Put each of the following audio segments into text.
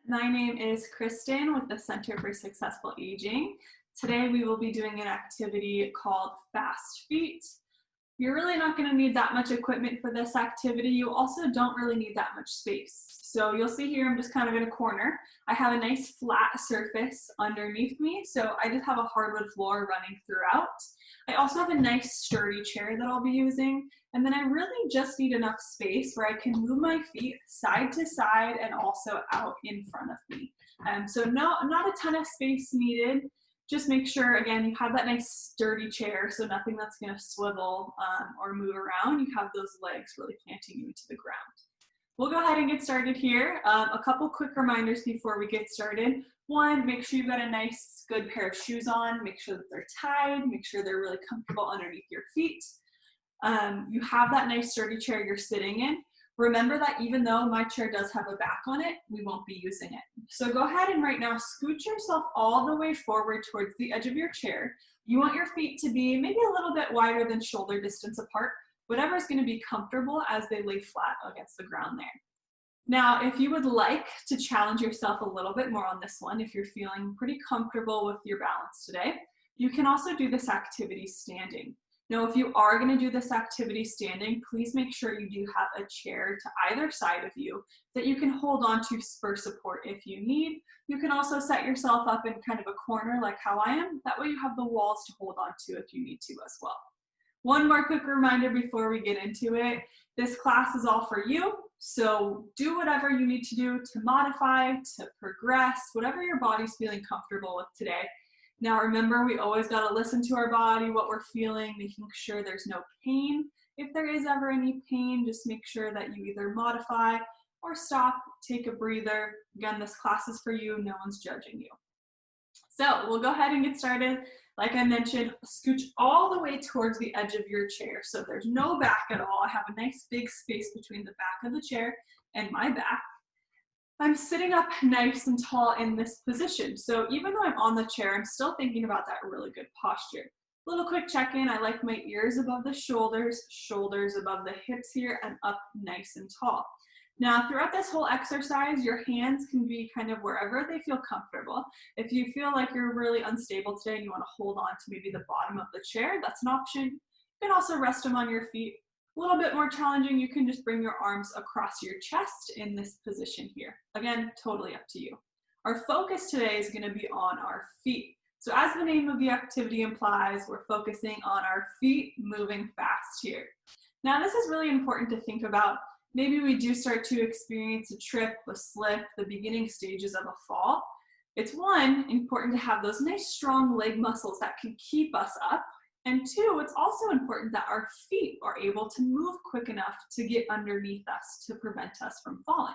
My name is Kristin with the Center for Successful Aging. Today we will be doing an activity called Fast Feet. You're really not going to need that much equipment for this activity. You also don't really need that much space. So you'll see here I'm just kind of in a corner. I have a nice flat surface underneath me, so I just have a hardwood floor running throughout. I also have a nice sturdy chair that I'll be using, and then I really just need enough space where I can move my feet side to side and also out in front of me. So not a ton of space needed. Just make sure, again, you have that nice sturdy chair, so nothing that's going to swivel or move around. You have those legs really planting you into the ground. We'll go ahead and get started here. A couple quick reminders before we get started. One, make sure you've got a nice, good pair of shoes on. Make sure that they're tied. Make sure they're really comfortable underneath your feet. You have that nice sturdy chair you're sitting in. Remember that even though my chair does have a back on it, we won't be using it. So go ahead and right now scoot yourself all the way forward towards the edge of your chair. You want your feet to be maybe a little bit wider than shoulder distance apart, whatever is going to be comfortable as they lay flat against the ground there. Now, if you would like to challenge yourself a little bit more on this one, if you're feeling pretty comfortable with your balance today, you can also do this activity standing. Now, if you are going to do this activity standing, please make sure you do have a chair to either side of you that you can hold on to for support if you need. You can also set yourself up in kind of a corner like how I am. That way you have the walls to hold on to if you need to as well. One more quick reminder before we get into it. This class is all for you, so do whatever you need to do to modify, to progress, whatever your body's feeling comfortable with today. Now remember, we always got to listen to our body, what we're feeling, making sure there's no pain. If there is ever any pain, just make sure that you either modify or stop, take a breather. Again, this class is for you, no one's judging you. So we'll go ahead and get started. Like I mentioned, scooch all the way towards the edge of your chair. So there's no back at all. I have a nice big space between the back of the chair and my back. I'm sitting up nice and tall in this position. So even though I'm on the chair, I'm still thinking about that really good posture. A little quick check-in. I like my ears above the shoulders, shoulders above the hips here, and up nice and tall. Now, throughout this whole exercise, your hands can be kind of wherever they feel comfortable. If you feel like you're really unstable today and you want to hold on to maybe the bottom of the chair, that's an option. You can also rest them on your feet. A little bit more challenging, you can just bring your arms across your chest in this position here. Again, totally up to you. Our focus today is going to be on our feet. So as the name of the activity implies, we're focusing on our feet moving fast here. Now this is really important to think about. Maybe we do start to experience a trip, a slip, the beginning stages of a fall. It's one, important to have those nice strong leg muscles that can keep us up. And two, it's also important that our feet are able to move quick enough to get underneath us to prevent us from falling.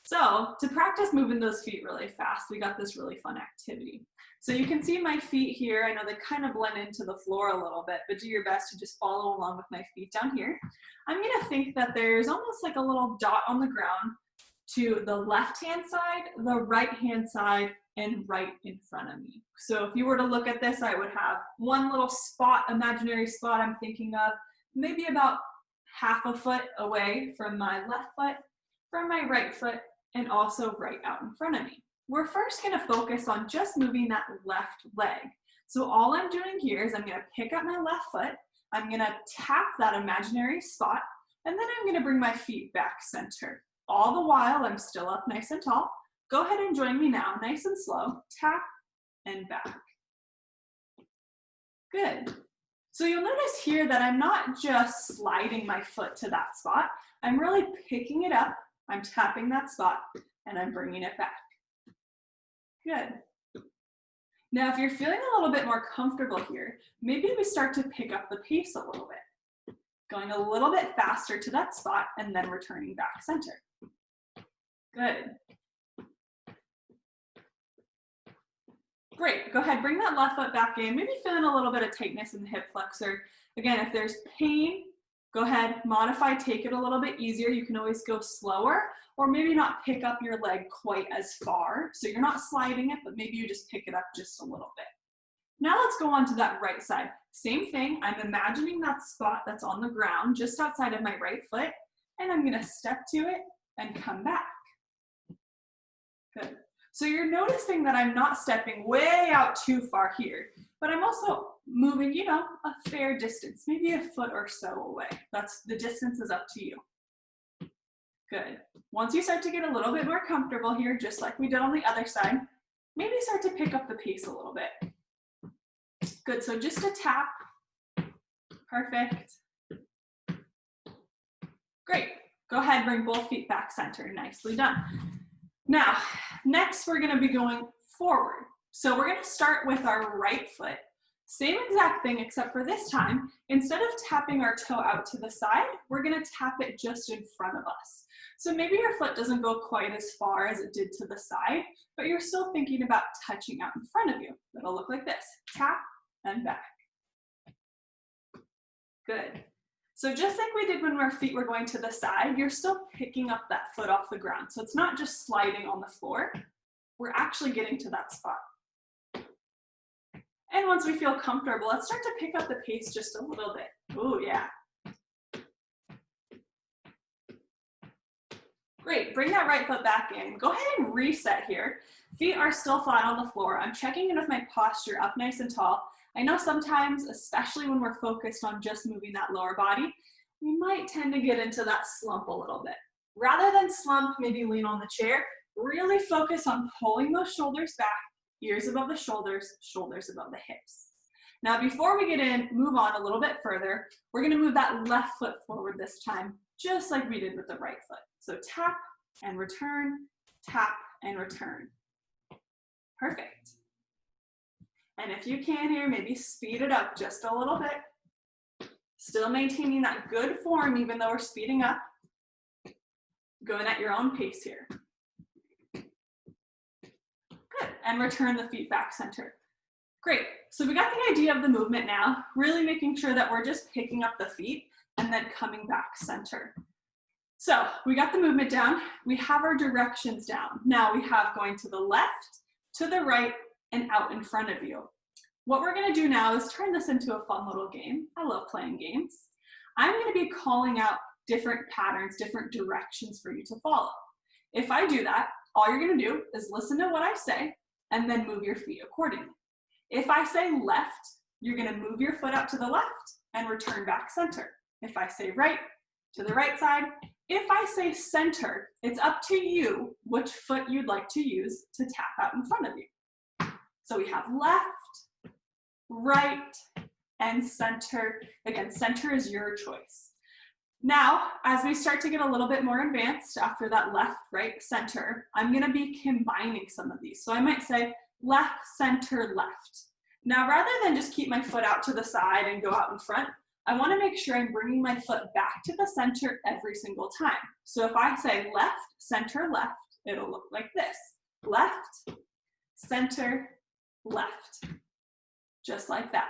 So to practice moving those feet really fast, we got this really fun activity. So you can see my feet here. I know they kind of blend into the floor a little bit, but do your best to just follow along with my feet down here. I'm going to think that there's almost like a little dot on the ground to the left-hand side, the right-hand side, and right in front of me. So if you were to look at this, I would have one little spot, imaginary spot I'm thinking of, maybe about half a foot away from my left foot, from my right foot, and also right out in front of me. We're first going to focus on just moving that left leg. So all I'm doing here is I'm going to pick up my left foot, I'm going to tap that imaginary spot, and then I'm going to bring my feet back center. All the while, I'm still up nice and tall. Go ahead and join me now, nice and slow. Tap and back. Good. So you'll notice here that I'm not just sliding my foot to that spot. I'm really picking it up. I'm tapping that spot and I'm bringing it back. Good. Now, if you're feeling a little bit more comfortable here, maybe we start to pick up the pace a little bit. Going a little bit faster to that spot and then returning back center. Good. Great, go ahead, bring that left foot back in, maybe feeling a little bit of tightness in the hip flexor. Again, if there's pain, go ahead, modify, take it a little bit easier. You can always go slower, or maybe not pick up your leg quite as far. So you're not sliding it, but maybe you just pick it up just a little bit. Now let's go on to that right side. Same thing, I'm imagining that spot that's on the ground just outside of my right foot, and I'm gonna step to it and come back. Good. So you're noticing that I'm not stepping way out too far here, but I'm also moving, you know, a fair distance, maybe a foot or so away. That's the distance is up to you. Good. Once you start to get a little bit more comfortable here, just like we did on the other side, maybe start to pick up the pace a little bit. Good, so just a tap. Perfect. Great. Go ahead, bring both feet back center. Nicely done. Now, next we're gonna be going forward. So we're gonna start with our right foot. Same exact thing, except for this time, instead of tapping our toe out to the side, we're gonna tap it just in front of us. So maybe your foot doesn't go quite as far as it did to the side, but you're still thinking about touching out in front of you. It'll look like this, tap and back. Good. So just like we did when our feet were going to the side, you're still picking up that foot off the ground. So it's not just sliding on the floor, we're actually getting to that spot. And once we feel comfortable, let's start to pick up the pace just a little bit. Ooh, yeah. Great, bring that right foot back in. Go ahead and reset here. Feet are still flat on the floor. I'm checking in with my posture up nice and tall. I know sometimes, especially when we're focused on just moving that lower body, we might tend to get into that slump a little bit. Rather than slump, maybe lean on the chair, really focus on pulling those shoulders back, ears above the shoulders, shoulders above the hips. Now, before we move on a little bit further, we're gonna move that left foot forward this time, just like we did with the right foot. So tap and return, tap and return. Perfect. And if you can here, maybe speed it up just a little bit. Still maintaining that good form even though we're speeding up. Going at your own pace here. Good, and return the feet back center. Great, so we got the idea of the movement now, really making sure that we're just picking up the feet and then coming back center. So we got the movement down, we have our directions down. Now we have going to the left, to the right, and out in front of you. What we're gonna do now is turn this into a fun little game. I love playing games. I'm gonna be calling out different patterns, different directions for you to follow. If I do that, all you're gonna do is listen to what I say and then move your feet accordingly. If I say left, you're gonna move your foot out to the left and return back center. If I say right, to the right side. If I say center, it's up to you which foot you'd like to use to tap out in front of you. So we have left, right, and center. Again, center is your choice. Now, as we start to get a little bit more advanced after that left, right, center, I'm gonna be combining some of these. So I might say left, center, left. Now, rather than just keep my foot out to the side and go out in front, I wanna make sure I'm bringing my foot back to the center every single time. So if I say left, center, left, it'll look like this. Left, center, left. Just like that.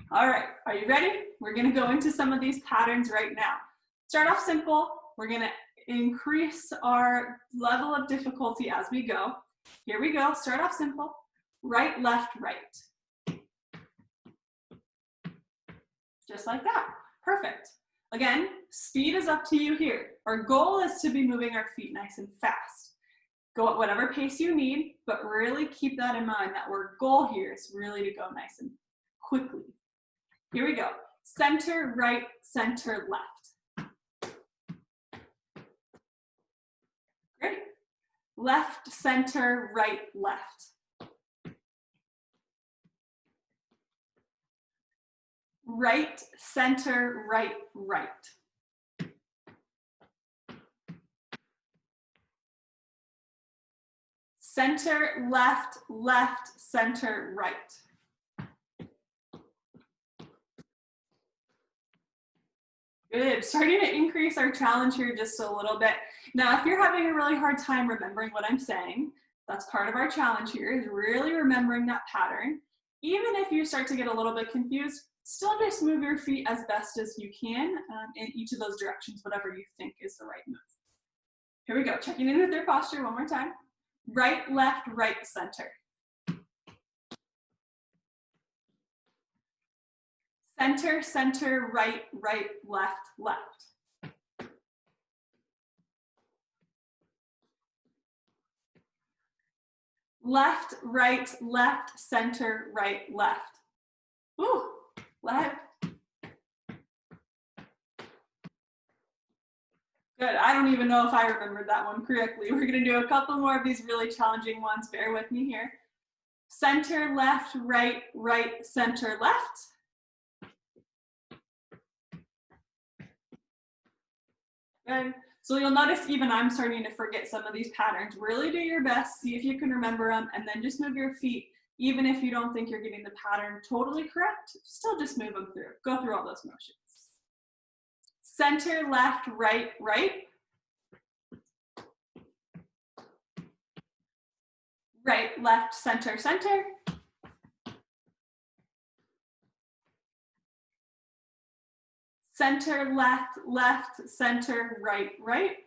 All right, are you ready? We're gonna go into some of these patterns right now. Start off simple. We're gonna increase our level of difficulty as we go. Here we go, start off simple. Right, left, right. Just like that, perfect. Again, speed is up to you here. Our goal is to be moving our feet nice and fast. Go at whatever pace you need, but really keep that in mind that our goal here is really to go nice and quickly. Here we go. Center, right, center, left. Great. Left, center, right, left. Right, center, right, right. Center, left, left, center, right. Good, starting to increase our challenge here just a little bit. Now, if you're having a really hard time remembering what I'm saying, that's part of our challenge here, is really remembering that pattern. Even if you start to get a little bit confused, still just move your feet as best as you can in each of those directions, whatever you think is the right move. Here we go, checking in with their posture one more time. Right, left, right, center. Center, center, right, right, left, left. Left, right, left, center, right, left. Ooh, left. Good, I don't even know if I remembered that one correctly. We're gonna do a couple more of these really challenging ones, bear with me here. Center, left, right, right, center, left. Good. So you'll notice even I'm starting to forget some of these patterns. Really do your best, see if you can remember them, and then just move your feet. Even if you don't think you're getting the pattern totally correct, still just move them through. Go through all those motions. Center, left, right, right. Right, left, center, center. Center, left, left, center, right, right.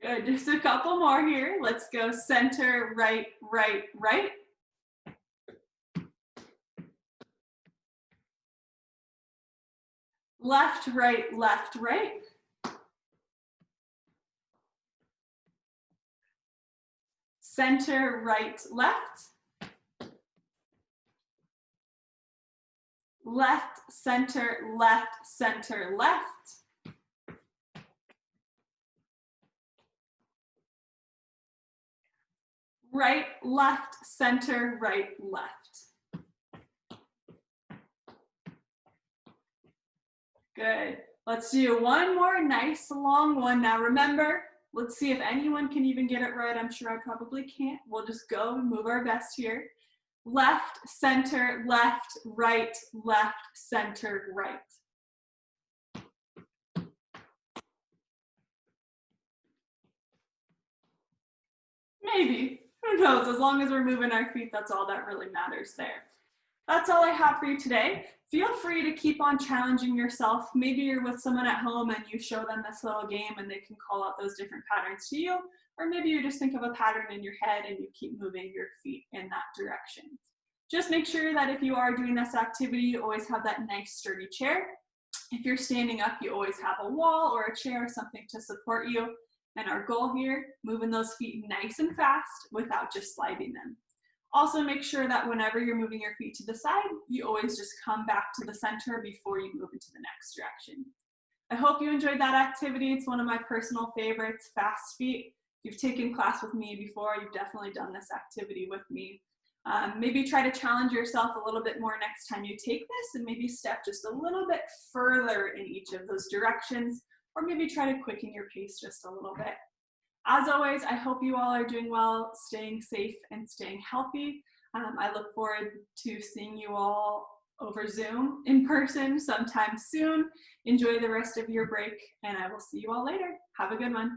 Good, just a couple more here. Let's go center, right, right, right. Left, right, left, right. Center, right, left. Left, center, left, center, left. Right, left, center, right, left. Good. Let's do one more nice long one. Now remember, let's see if anyone can even get it right. I'm sure I probably can't. We'll just go and move our best here. Left, center, left, right, left, center, right. Maybe. Who knows? As long as we're moving our feet, that's all that really matters there. That's all I have for you today. Feel free to keep on challenging yourself. Maybe you're with someone at home and you show them this little game and they can call out those different patterns to you. Or maybe you just think of a pattern in your head and you keep moving your feet in that direction. Just make sure that if you are doing this activity, you always have that nice sturdy chair. If you're standing up, you always have a wall or a chair or something to support you. And our goal here, moving those feet nice and fast without just sliding them. Also make sure that whenever you're moving your feet to the side, you always just come back to the center before you move into the next direction. I hope you enjoyed that activity. It's one of my personal favorites, fast feet. If you've taken class with me before, you've definitely done this activity with me. Maybe try to challenge yourself a little bit more next time you take this and maybe step just a little bit further in each of those directions, or maybe try to quicken your pace just a little bit. As always, I hope you all are doing well, staying safe and staying healthy. I look forward to seeing you all over Zoom in person sometime soon. Enjoy the rest of your break, and I will see you all later. Have a good one.